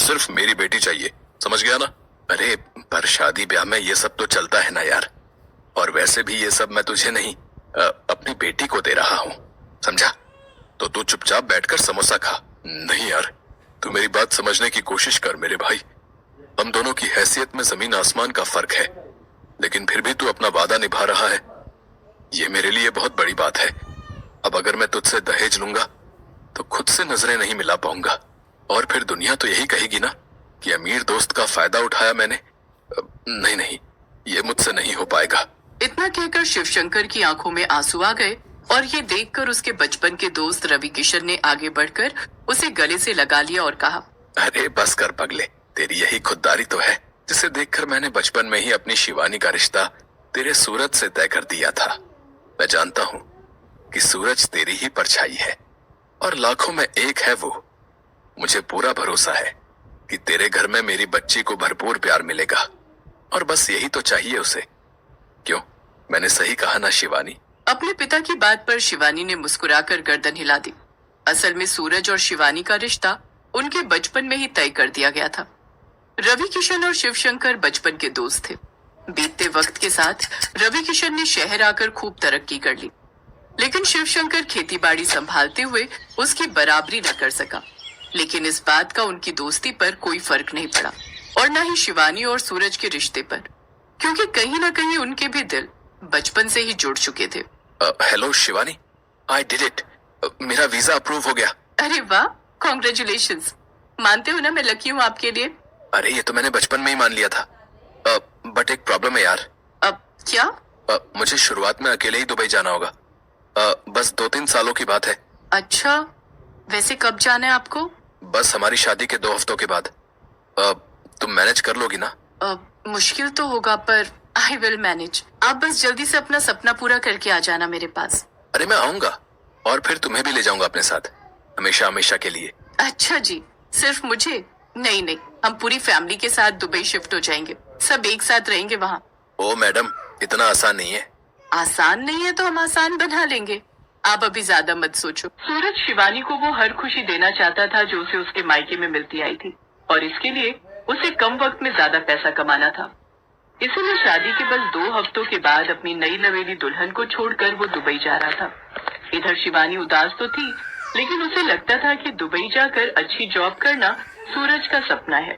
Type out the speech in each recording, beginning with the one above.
सिर्फ मेरी बेटी चाहिए, समझ गया ना? अरे पर शादी ब्याह में ये सब तो चलता है ना यार। और वैसे भी ये सब मैं तुझे नहीं अपनी बेटी को दे रहा हूँ, समझा? तो तू चुपचाप बैठकर समोसा खा। नहीं यार, तू मेरी बात समझने की कोशिश कर मेरे भाई। हम दोनों की हैसियत में जमीन आसमान का फर्क है, लेकिन फिर भी तू अपना वादा निभा रहा है, ये मेरे लिए बहुत बड़ी बात है। अब अगर मैं तुझसे दहेज लूंगा तो खुद से नजरें नहीं मिला पाऊंगा, और फिर दुनिया तो यही कहेगी ना कि अमीर दोस्त का फायदा उठाया मैंने। नहीं नहीं, ये मुझसे नहीं हो पाएगा। इतना कहकर शिवशंकर की आंखों में आंसू आ गए और ये देखकर उसके बचपन के दोस्त रवि किशन ने आगे बढ़कर उसे गले से लगा लिया और कहा, अरे बस कर पगले, तेरी यही खुददारी तो है जिसे देखकर मैंने बचपन में ही अपनी शिवानी का रिश्ता तेरे सूरज से तय कर दिया था। मैं जानता हूँ कि सूरज तेरी ही परछाई है और लाखों में एक है वो। मुझे पूरा भरोसा है कि तेरे घर में मेरी बच्ची को भरपूर प्यार मिलेगा, और बस यही तो चाहिए उसे। क्यों, मैंने सही कहा ना शिवानी? अपने पिता की बात पर शिवानी ने मुस्कुराकर गर्दन हिला दी। असल में सूरज और शिवानी का रिश्ता उनके बचपन में ही तय कर दिया गया था। रवि किशन और शिवशंकर बचपन के दोस्त थे। बीतते वक्त के साथ रवि किशन ने शहर आकर खूब तरक्की कर ली, लेकिन शिवशंकर खेतीबाड़ी संभालते हुए उसकी बराबरी न कर सका। लेकिन इस बात का उनकी दोस्ती पर कोई फर्क नहीं पड़ा, और न ही शिवानी और सूरज के रिश्ते पर, क्योंकि कहीं न कहीं उनके भी दिल बचपन से ही जुड़ चुके थे। Hello Shivani, I did it. मेरा वीजा अप्रूव हो गया। अरे वाह, कॉन्ग्रेचुलेशंस। मानते हो ना मैं लकी हूँ आपके लिए। अरे ये तो मैंने बचपन में ही मान लिया था। बट एक प्रॉब्लम है यार। अब क्या? मुझे शुरुआत में अकेले ही दुबई जाना होगा। बस 2-3 सालों की बात है। अच्छा, वैसे कब जाना है आपको? बस हमारी शादी के 2 हफ्तों के बाद। तुम मैनेज कर लोगी ना? मुश्किल तो होगा, पर आई विल मैनेज। आप बस जल्दी से अपना सपना पूरा करके आ जाना मेरे पास। अरे मैं आऊंगा, और फिर तुम्हें भी ले जाऊंगा अपने साथ, हमेशा हमेशा के लिए। अच्छा जी, सिर्फ मुझे? नहीं नहीं, हम पूरी फैमिली के साथ दुबई शिफ्ट हो जाएंगे, सब एक साथ रहेंगे वहाँ। ओ मैडम, इतना आसान नहीं है। आसान नहीं है तो हम आसान बना लेंगे, आप अभी ज्यादा मत सोचो। सूरज शिवानी को वो हर खुशी देना चाहता था जो उसे उसके मायके में मिलती आई थी, और इसके लिए उसे कम वक्त में ज्यादा पैसा कमाना था। इसीलिए शादी के बस 2 हफ्तों के बाद अपनी नई नवेली दुल्हन को छोड़कर वो दुबई जा रहा था। इधर शिवानी उदास तो थी, लेकिन उसे लगता था कि दुबई जाकर अच्छी जॉब करना सूरज का सपना है।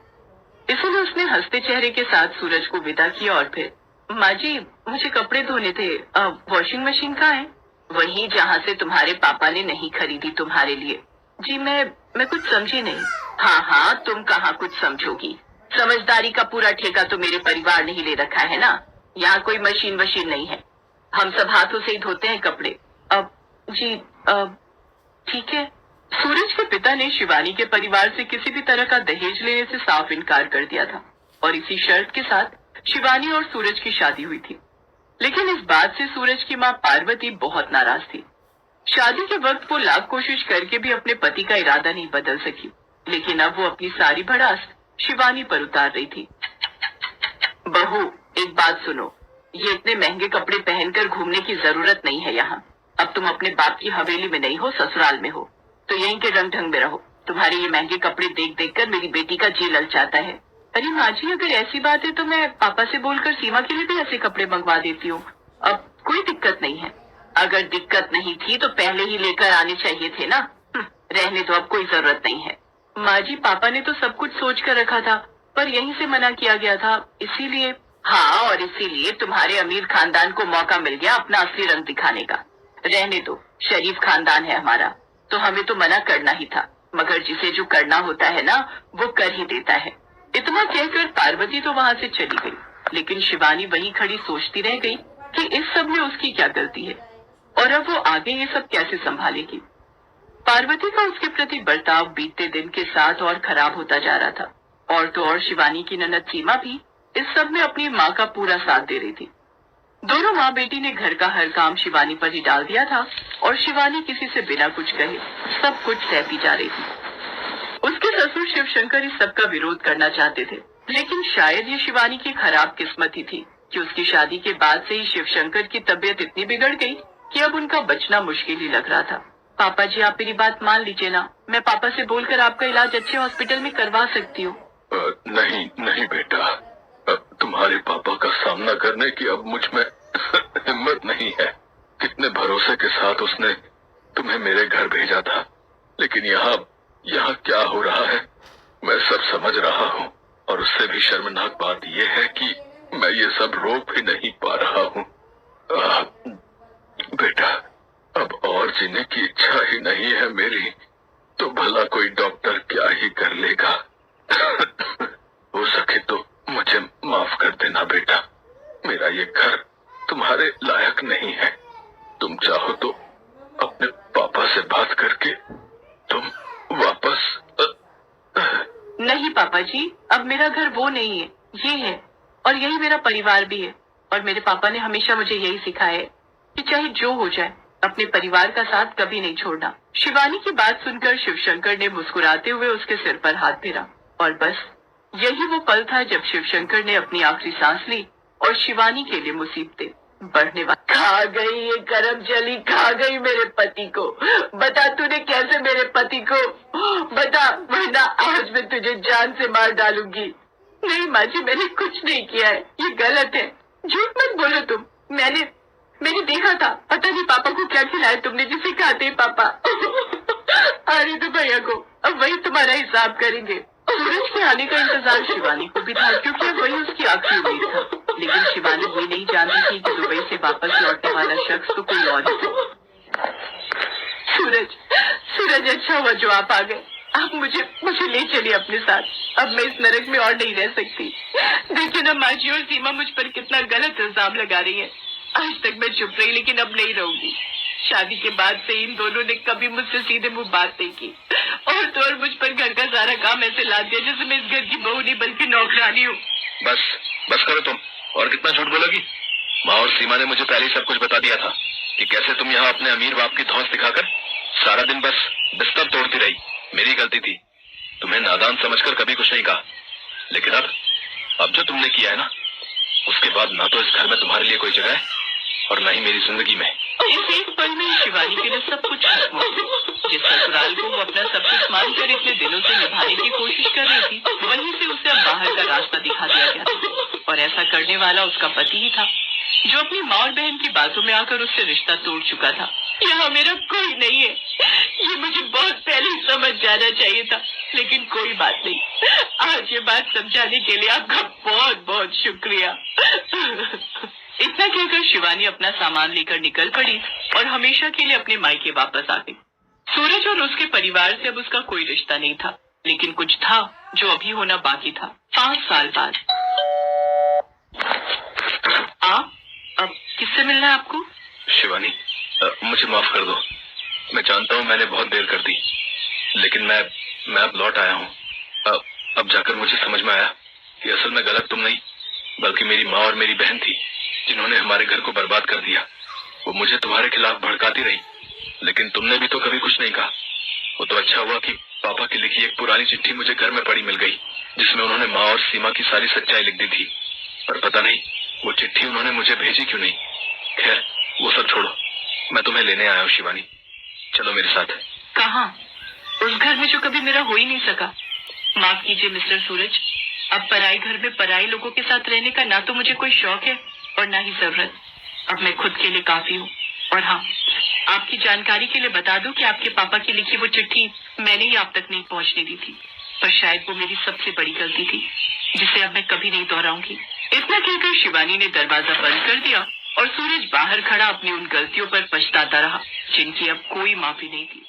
इसलिए उसने हंसते चेहरे के साथ सूरज को विदा किया और फिर, माँ जी मुझे कपड़े धोने थे, वॉशिंग मशीन कहाँ है? वहीं जहाँ से तुम्हारे पापा ने नहीं खरीदी तुम्हारे लिए। जी मैं कुछ समझी नहीं। हाँ हाँ, तुम कहाँ कुछ समझोगी, समझदारी का पूरा ठेका तो मेरे परिवार ने ही ले रखा है ना। यहाँ कोई मशीन वशीन नहीं है, हम सब हाथों से ही धोते हैं कपड़े। अब जी ठीक है। सूरज के पिता ने शिवानी के परिवार से किसी भी तरह का दहेज लेने से साफ इनकार कर दिया था, और इसी शर्त के साथ शिवानी और सूरज की शादी हुई थी। लेकिन इस बात से सूरज की माँ पार्वती बहुत नाराज थी। शादी के वक्त वो लाख कोशिश करके भी अपने पति का इरादा नहीं बदल सकी, लेकिन अब वो अपनी सारी भड़ास शिवानी पर उतार रही थी। बहू, एक बात सुनो, ये इतने महंगे कपड़े पहनकर घूमने की जरूरत नहीं है यहाँ। अब तुम अपने बाप की हवेली में नहीं हो, ससुराल में हो, तो यहीं के रंग ढंग में रहो। तुम्हारे ये महंगे कपड़े देख देख कर मेरी बेटी का जी ललचाता है। अरे माँ जी, अगर ऐसी बात है तो मैं पापा से बोलकर सीमा के लिए भी ऐसे कपड़े मंगवा देती हूँ। अब कोई दिक्कत नहीं है। अगर दिक्कत नहीं थी तो पहले ही लेकर आने चाहिए थे ना। रहने तो अब कोई जरूरत नहीं है। माँ जी, पापा ने तो सब कुछ सोच कर रखा था, पर यहीं से मना किया गया था, इसीलिए। हाँ, और इसीलिए तुम्हारे अमीर खानदान को मौका मिल गया अपना असली रंग दिखाने का। रहने दो, शरीफ खानदान है हमारा, तो हमें तो मना करना ही था, मगर जिसे जो करना होता है ना वो कर ही देता है। इतना कहकर पार्वती तो वहाँ से चली गई, लेकिन शिवानी वहीं खड़ी सोचती रह गई कि इस सब में उसकी क्या गलती है, और अब वो आगे ये सब कैसे संभालेगी। पार्वती का उसके प्रति बर्ताव बीतते दिन के साथ और खराब होता जा रहा था, और तो और शिवानी की ननद सीमा भी इस सब में अपनी माँ का पूरा साथ दे रही थी। दोनों माँ बेटी ने घर का हर काम शिवानी पर ही डाल दिया था, और शिवानी किसी से बिना कुछ कहे सब कुछ सहती जा रही थी। उसके ससुर शिवशंकर इस सब का विरोध करना चाहते थे, लेकिन शायद ये शिवानी की खराब किस्मत ही थी कि उसकी शादी के बाद से ही शिवशंकर की तबीयत इतनी बिगड़ गई कि अब उनका बचना मुश्किल ही लग रहा था। पापा जी आप मेरी बात मान लीजिए ना, मैं पापा से बोलकर आपका इलाज अच्छे हॉस्पिटल में करवा सकती हूँ। नहीं नहीं बेटा, तुम्हारे पापा का सामना करने की अब मुझ में हिम्मत नहीं है। कितने भरोसे के साथ उसने तुम्हें मेरे घर भेजा था, लेकिन यहाँ यहाँ क्या हो रहा है मैं सब समझ रहा हूँ। और उससे भी शर्मनाक बात यह है कि मैं ये सब रोक भी नहीं पा रहा हूँ। बेटा, अब और जीने की इच्छा ही नहीं है मेरी, तो भला कोई डॉक्टर क्या ही कर लेगा। हो सके तो मुझे माफ कर देना बेटा, मेरा ये घर तुम्हारे लायक नहीं है। तुम चाहो तो अपने पापा से बात करके तुम वापस नहीं पापा जी, अब मेरा घर वो नहीं है, ये है, और यही मेरा परिवार भी है। और मेरे पापा ने हमेशा मुझे यही सिखाया है कि चाहे जो हो जाए अपने परिवार का साथ कभी नहीं छोड़ना। शिवानी की बात सुनकर शिवशंकर ने मुस्कुराते हुए उसके सिर पर हाथ फेरा, और बस यही वो पल था जब शिवशंकर ने अपनी आखिरी सांस ली और शिवानी के लिए मुसीबतें बढ़ने वाली। खा गई ये करम जली, खा गई मेरे पति को। बता तूने कैसे मेरे पति को, बता, वरना आज मैं तुझे जान से मार डालूंगी। नहीं माँ जी, मैंने कुछ नहीं किया है, ये गलत है, झूठ मत बोलो तुम। मैंने देखा था, पता नहीं पापा को क्या खिलाया तुमने जिसे खाते हैं पापा। अरे तो भैया को अब वही तुम्हारा हिसाब करेंगे। सूरज के आने का इंतजार शिवानी को भी था, क्योंकि अब वही उसकी आखिरी उम्मीद था। लेकिन शिवानी ये नहीं जानती थी कि दुबई से वापस लौटने वाला शख्स तो कोई और ही था। सूरज अच्छा हुआ जो आप आ गए। आप मुझे ले चलिए अपने साथ। अब मैं इस नरक में और नहीं रह सकती। देखिए ना माँ जी और सीमा मुझ पर कितना गलत इल्जाम लगा रही है। आज तक मैं चुप रही, लेकिन अब नहीं रहूंगी। शादी के बाद से इन दोनों ने कभी मुझसे सीधे मुंह बात नहीं की, और तो और मुझ पर घर का सारा काम ऐसे ला दिया जैसे मैं इस घर की बहू नहीं बल्कि नौकरानी हूँ। बस करो तुम, और कितना झूठ बोलोगी। माँ और सीमा ने मुझे पहले ही सब कुछ बता दिया था कि कैसे तुम यहाँ अपने अमीर बाप की धौंस दिखाकर सारा दिन बस बिस्तर तोड़ती रही। मेरी गलती थी, तुम्हें नादान समझकर कभी कुछ नहीं कहा। लेकिन अब जो तुमने किया है ना, उसके बाद ना तो इस घर में तुम्हारे लिए कोई जगह है और न ही मेरी जिंदगी में। इस एक पल में शिवानी के लिए सब कुछ खत्म हो गया। जिस ससुराल को वो अपना सब कुछ मानकर इतने दिनों से निभाने की कोशिश कर रही थी, वहीं से उसे अब बाहर का रास्ता दिखा दिया गया था। और ऐसा करने वाला उसका पति ही था, जो अपनी माँ और बहन की बातों में आकर उससे रिश्ता तोड़ चुका था। यहाँ मेरा कोई नहीं है, ये मुझे बहुत पहले ही समझ जाना चाहिए था, लेकिन कोई बात नहीं। आज ये बात समझाने के लिए आपका बहुत बहुत शुक्रिया। इतना कहकर शिवानी अपना सामान लेकर निकल पड़ी और हमेशा के लिए अपने मायके वापस आ गई। सूरज और उसके परिवार से अब उसका कोई रिश्ता नहीं था, लेकिन कुछ था जो अभी होना बाकी था। 5 साल बाद। अब किससे मिलना है आपको? शिवानी, मुझे माफ कर दो। मैं जानता हूँ मैंने बहुत देर कर दी, लेकिन मैं अब लौट आया हूँ। अब जाकर मुझे समझ में आया कि असल में गलत तुम नहीं, बल्कि मेरी माँ और मेरी बहन थी, जिन्होंने हमारे घर को बर्बाद कर दिया। वो मुझे तुम्हारे खिलाफ भड़काती रही, लेकिन तुमने भी तो कभी कुछ नहीं कहा। वो तो अच्छा हुआ कि पापा की लिखी एक पुरानी चिट्ठी मुझे घर में पड़ी मिल गई, जिसमें उन्होंने माँ और सीमा की सारी सच्चाई लिख दी थी। पर पता नहीं वो चिट्ठी उन्होंने मुझे भेजी क्यों नहीं। खैर वो सब छोड़ो, मैं तुम्हें लेने आया हूँ शिवानी, चलो मेरे साथ। कहाँ? उस घर में जो कभी मेरा हो ही नहीं सका। माफ कीजिए मिस्टर सूरज, अब पराई घर में पराई लोगों के साथ रहने का ना तो मुझे कोई शौक है और ना ही जरूरत। अब मैं खुद के लिए काफी हूँ। और हाँ, आपकी जानकारी के लिए बता दूं कि आपके पापा की लिखी वो चिट्ठी मैंने ही आप तक नहीं पहुँचने दी थी, पर शायद वो मेरी सबसे बड़ी गलती थी, जिसे अब मैं कभी नहीं दोहराऊंगी। इतना कहकर शिवानी ने दरवाजा बंद कर दिया और सूरज बाहर खड़ा अपनी उन गलतियों पर पछताता रहा, जिनकी अब कोई माफी नहीं थी।